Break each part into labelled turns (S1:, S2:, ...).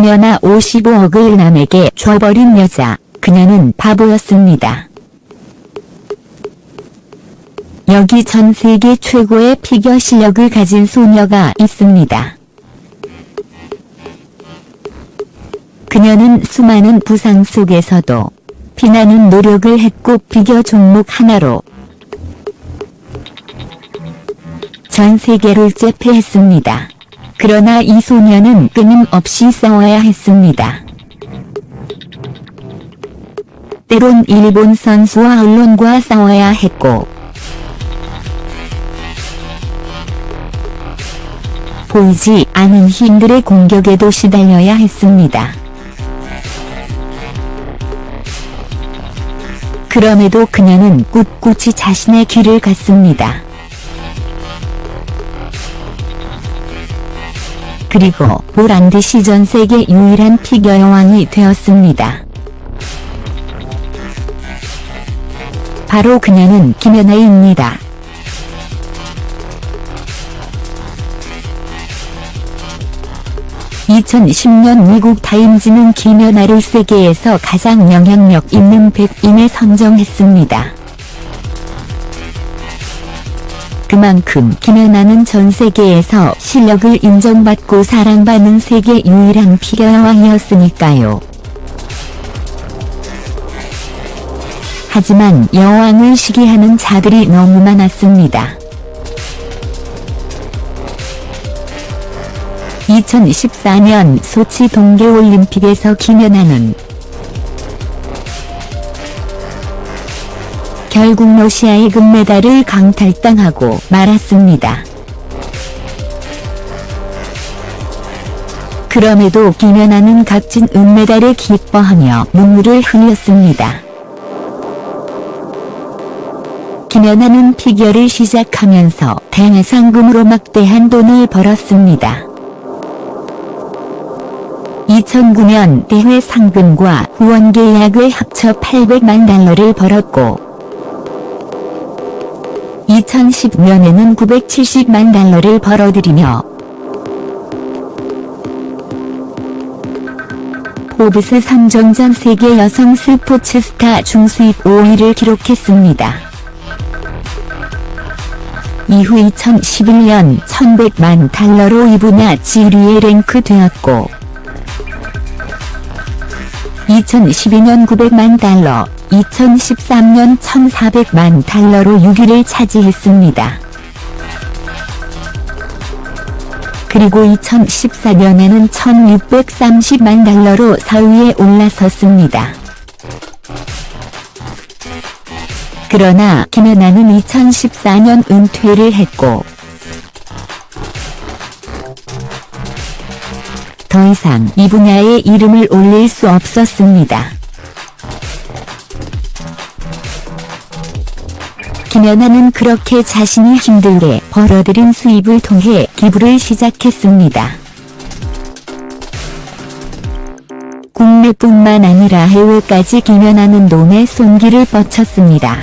S1: 김연아 55억을 남에게 줘버린 여자, 그녀는 바보였습니다. 여기 전 세계 최고의 피겨 실력을 가진 소녀가 있습니다. 그녀는 수많은 부상 속에서도 피나는 노력을 했고 피겨 종목 하나로 전 세계를 제패했습니다. 그러나 이 소녀는 끊임없이 싸워야 했습니다. 때론 일본 선수와 언론과 싸워야 했고 보이지 않은 힘들의 공격에도 시달려야 했습니다. 그럼에도 그녀는 꿋꿋이 자신의 길을 갔습니다. 그리고 보란듯이 전 세계 유일한 피겨 여왕이 되었습니다. 바로 그녀는 김연아입니다. (2010년) 미국 타임즈는 김연아를 세계에서 가장 영향력 있는 100인에 선정했습니다. 그만큼 김연아는 전 세계에서 실력을 인정받고 사랑받는 세계 유일한 피겨 여왕이었으니까요. 하지만 여왕을 시기하는 자들이 너무 많았습니다. 2014년 소치 동계올림픽에서 김연아는 결국 러시아의 금메달을 강탈당하고 말았습니다. 그럼에도 김연아는 값진 은메달에 기뻐하며 눈물을 흘렸습니다. 김연아는 피겨를 시작하면서 대회 상금으로 막대한 돈을 벌었습니다. 2009년 대회 상금과 후원 계약을 합쳐 $800만 벌었고 2010년에는 $970만 벌어들이며 포브스 선정 전 세계 여성 스포츠 스타 중수입 5위를 기록했습니다. 이후 2011년 $1,100만 이 분야 1위에 랭크되었고 2012년 $900만, 2013년 $1,400만 로 6위를 차지했습니다. 그리고 2014년에는 $1,630만 4위에 올라섰습니다. 그러나 김연아는 2014년 은퇴를 했고 더 이상 이 분야에 이름을 올릴 수 없었습니다. 김연아는 그렇게 자신이 힘들게 벌어들인 수입을 통해 기부를 시작했습니다. 국내뿐만 아니라 해외까지 김연아는 돈의 손길을 뻗쳤습니다.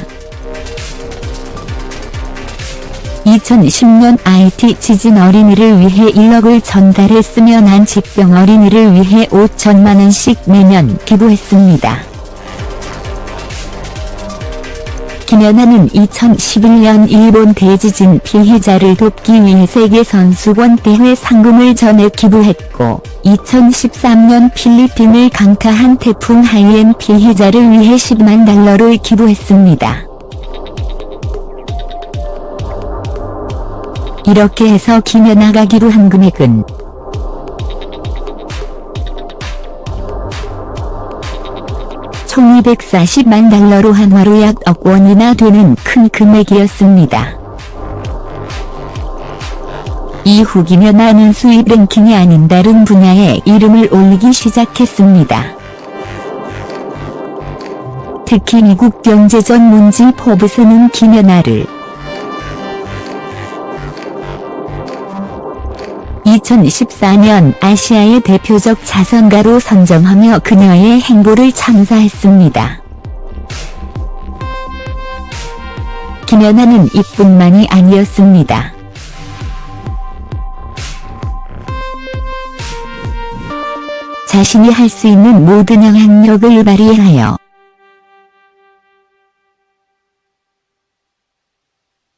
S1: 2010년 IT 지진 어린이를 위해 1억을 전달했으며 난치병 어린이를 위해 5천만 원씩 매년 기부했습니다. 김연아는 2011년 일본 대지진 피해자를 돕기 위해 세계선수권 대회 상금을 전액 기부했고 2013년 필리핀을 강타한 태풍 하이엔 피해자를 위해 $10만 를 기부했습니다. 이렇게 해서 김연아가 기부한 금액은 총 $240만 한화로 약 1억 원이나 되는 큰 금액이었습니다. 이후 김연아는 수입 랭킹이 아닌 다른 분야에 이름을 올리기 시작했습니다. 특히 미국 경제 전문지 포브스는 김연아를 2014년 아시아의 대표적 자선가로 선정하며 그녀의 행보를 참사했습니다. 김연아는 이뿐만이 아니었습니다. 자신이 할 수 있는 모든 영향력을 발휘하여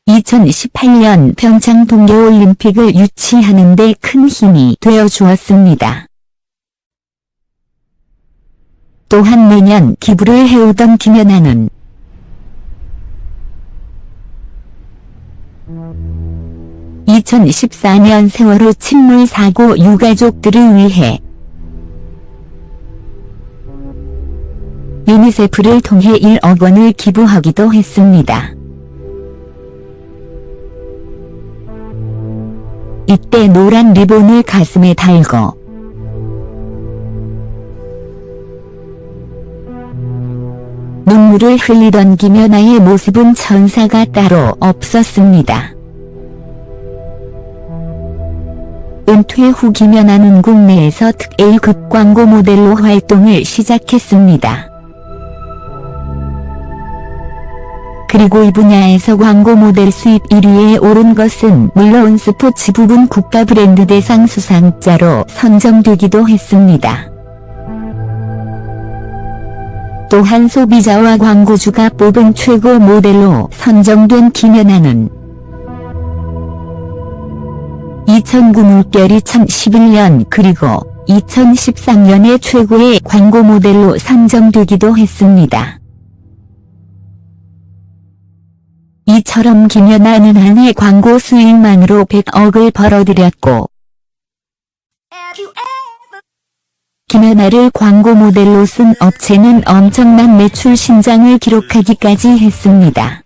S1: 2018년 평창 동계올림픽을 유치하는 데 큰 힘이 되어 주었습니다. 또한 매년 기부를 해오던 김연아는 2014년 세월호 침몰 사고 유가족들을 위해 유니세프를 통해 1억 원을 기부하기도 했습니다. 이때 노란 리본을 가슴에 달고 눈물을 흘리던 김연아의 모습은 천사가 따로 없었습니다. 은퇴 후 김연아는 국내에서 특 A급 광고 모델로 활동을 시작했습니다. 그리고 이 분야에서 광고 모델 수입 1위에 오른 것은 물론 스포츠 부분 국가 브랜드 대상 수상자로 선정되기도 했습니다. 또한 소비자와 광고주가 뽑은 최고 모델로 선정된 김연아는 2009 물결 2011년 그리고 2013년에 최고의 광고 모델로 선정되기도 했습니다. 이처럼 김연아는 한 해 광고 수익만으로 100억을 벌어들였고 김연아를 광고 모델로 쓴 업체는 엄청난 매출 신장을 기록하기까지 했습니다.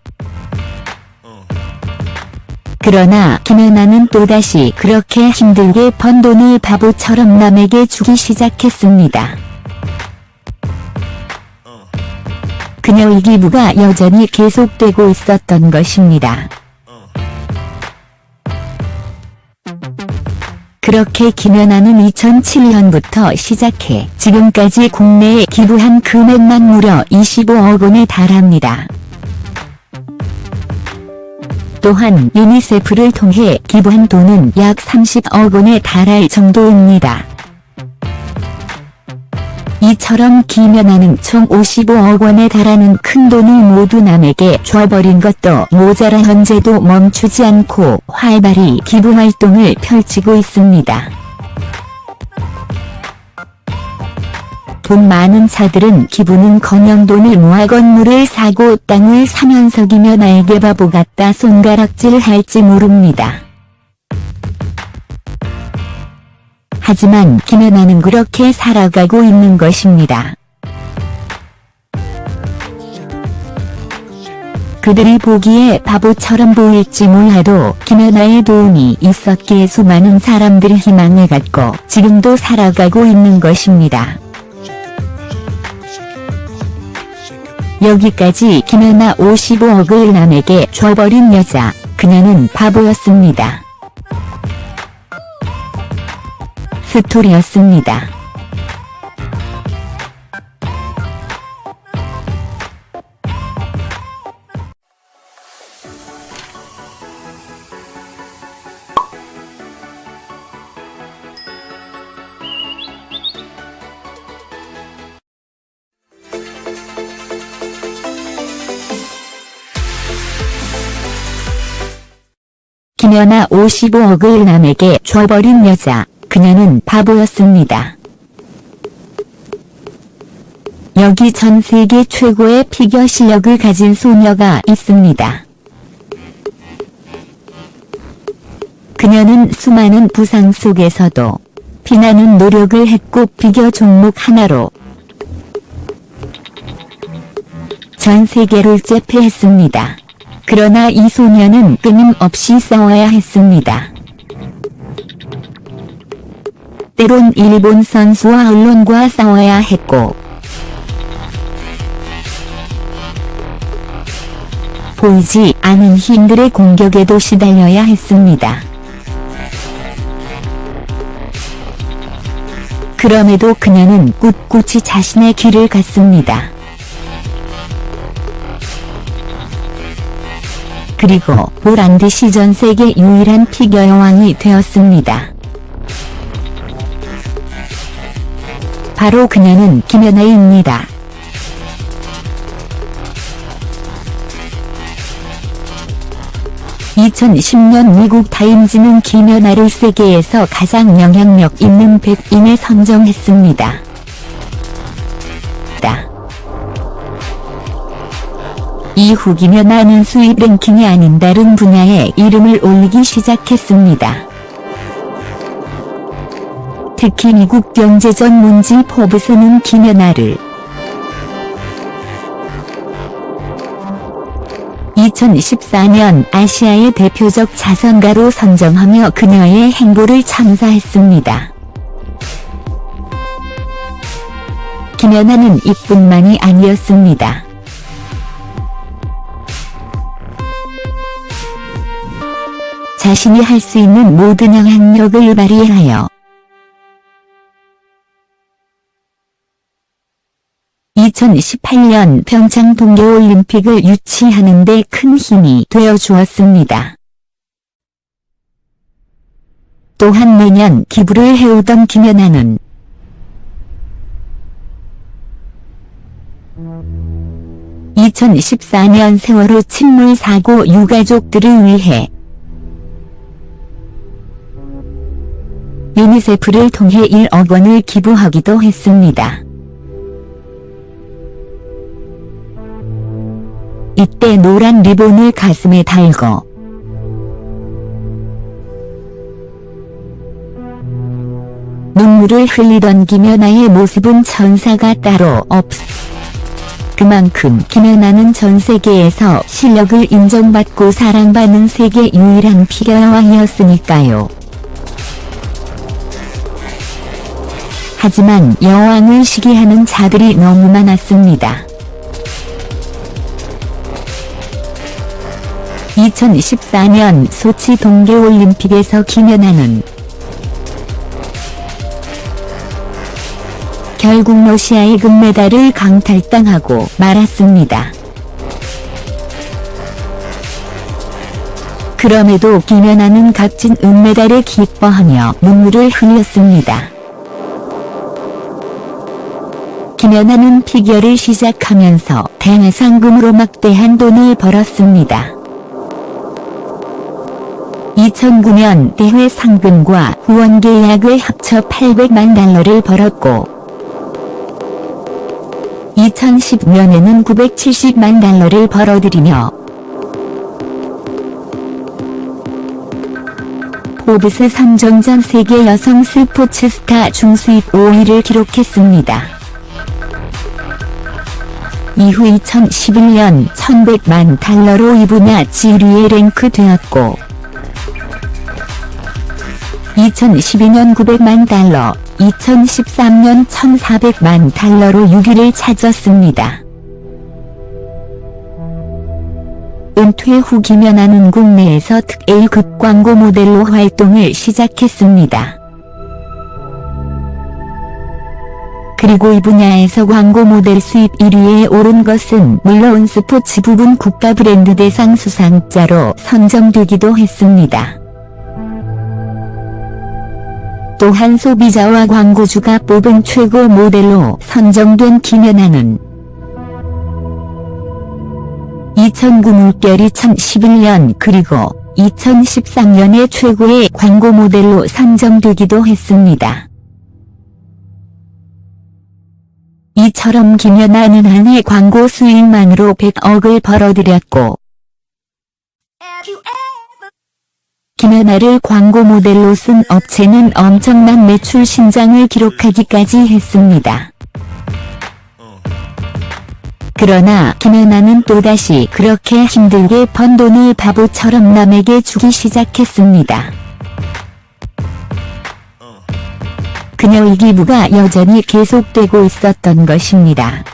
S1: 그러나 김연아는 또다시 그렇게 힘들게 번 돈을 바보처럼 남에게 주기 시작했습니다. 그녀의 기부가 여전히 계속되고 있었던 것입니다. 그렇게 김연아는 2007년부터 시작해 지금까지 국내에 기부한 금액만 무려 25억 원에 달합니다. 또한 유니세프를 통해 기부한 돈은 약 30억 원에 달할 정도입니다. 이처럼 김연아는 총 55억 원에 달하는 큰 돈을 모두 남에게 줘버린 것도 모자라 현재도 멈추지 않고 활발히 기부 활동을 펼치고 있습니다. 돈 많은 자들은 기부는커녕 돈을 모아 건물을 사고 땅을 사면서 김연아에게 바보 같다 손가락질 할지 모릅니다. 하지만 김연아는 그렇게 살아가고 있는 것입니다. 그들이 보기에 바보처럼 보일지 몰라도 김연아의 도움이 있었기에 수많은 사람들이 희망을 갖고 지금도 살아가고 있는 것입니다. 여기까지 김연아 55억을 남에게 줘버린 여자, 그녀는 바보였습니다. 스토리였습니다. 김연아 55억을 남에게 줘버린 여자, 그녀는 바보였습니다. 여기 전 세계 최고의 피겨 실력을 가진 소녀가 있습니다. 그녀는 수많은 부상 속에서도 피나는 노력을 했고 피겨 종목 하나로 전 세계를 제패했습니다. 그러나 이 소녀는 끊임없이 싸워야 했습니다. 때론 일본 선수와 언론과 싸워야 했고 보이지 않은 힘들의 공격에도 시달려야 했습니다. 그럼에도 그녀는 꿋꿋이 자신의 길을 갔습니다. 그리고 보란듯이 전 세계 유일한 피겨 여왕이 되었습니다. 바로 그녀는 김연아입니다. (2010년) 미국 타임즈는 김연아를 세계에서 가장 영향력 있는 100인에 선정했습니다. 이후 김연아는 수입 랭킹이 아닌 다른 분야에 이름을 올리기 시작했습니다. 특히 미국 경제 전문지 포브스는 김연아를 2014년 아시아의 대표적 자선가로 선정하며 그녀의 행보를 참사했습니다. 김연아는 이뿐만이 아니었습니다. 자신이 할 수 있는 모든 영향력을 발휘하여 2018년 평창 동계올림픽을 유치하는 데 큰 힘이 되어 주었습니다. 또한 매년 기부를 해오던 김연아는 2014년 세월호 침몰 사고 유가족들을 위해 유니세프를 통해 1억 원을 기부하기도 했습니다. 이때 노란 리본을 가슴에 달고 눈물을 흘리던 김연아의 모습은 천사가 따로 없어. 그만큼 김연아는 전 세계에서 실력을 인정받고 사랑받는 세계 유일한 피겨 여왕이었으니까요. 하지만 여왕을 시기하는 자들이 너무 많았습니다. 2014년 소치 동계올림픽에서 김연아는 결국 러시아의 금메달을 강탈당하고 말았습니다. 그럼에도 김연아는 값진 은메달에 기뻐하며 눈물을 흘렸습니다. 김연아는 피겨를 시작하면서 대회 상금으로 막대한 돈을 벌었습니다. 2009년 대회 상금과 후원 계약을 합쳐 $800만 벌었고 2010년에는 $970만 벌어들이며 포브스 선정 전 세계 여성 스포츠 스타 중수입 5위를 기록했습니다. 이후 2011년 $1,100만 이 분야 1위에 랭크되었고 2012년 $900만, 2013년 $1,400만 6위를 차졌습니다. 은퇴 후 김연아는 국내에서 특 A급 광고 모델로 활동을 시작했습니다. 그리고 이 분야에서 광고 모델 수입 1위에 오른 것은 물론 스포츠 부분 국가 브랜드 대상 수상자로 선정되기도 했습니다. 또한 소비자와 광고주가 뽑은 최고 모델로 선정된 김연아는 2009 물결 2011년 그리고 2013년에 최고의 광고 모델로 선정되기도 했습니다. 이처럼 김연아는 한 해 광고 수익만으로 100억을 벌어들였고 김연아를 광고 모델로 쓴 업체는 엄청난 매출 신장을 기록하기까지 했습니다. 그러나 김연아는 또다시 그렇게 힘들게 번 돈을 바보처럼 남에게 주기 시작했습니다. 그녀의 기부가 여전히 계속되고 있었던 것입니다.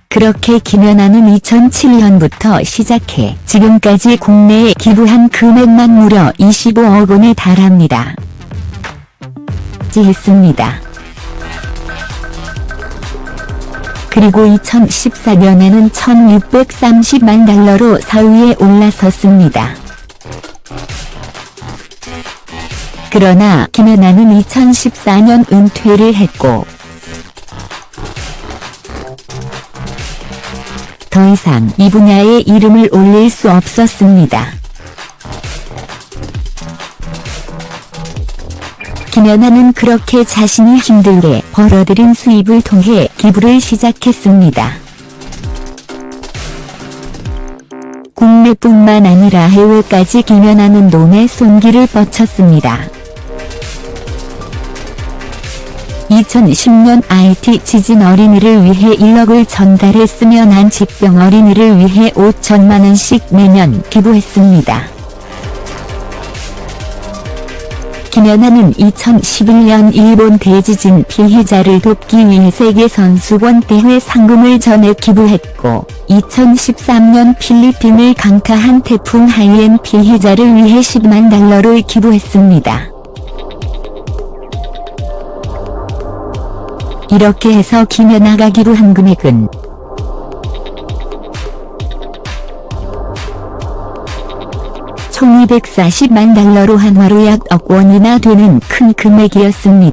S1: 그렇게 김연아는 2007년부터 시작해 지금까지 국내에 기부한 금액만 무려 25억 원에 달합니다. 했습니다. 그리고 2014년에는 $1,630만 로 4위에 올라섰습니다. 그러나 김연아는 2014년 은퇴를 했고 더 이상 이 분야에 이름을 올릴 수 없었습니다. 김연아는 그렇게 자신이 힘들게 벌어들인 수입을 통해 기부를 시작했습니다. 국내뿐만 아니라 해외까지 김연아는 돈의 손길을 뻗쳤습니다. 2010년 IT 지진 어린이를 위해 1억을 전달했으며 난치병 어린이를 위해 5천만 원씩 매년 기부했습니다. 김연아는 2011년 일본 대지진 피해자를 돕기 위해 세계선수권 대회 상금을 전액 기부했고 2013년 필리핀을 강타한 태풍 하이엔 피해자를 위해 10만 달러를 기부했습니다. 이렇게 해서 김연아가 기부한 금액은 총 240만 달러로 한화로 약 억 원이나 되는 큰 금액이었습니다.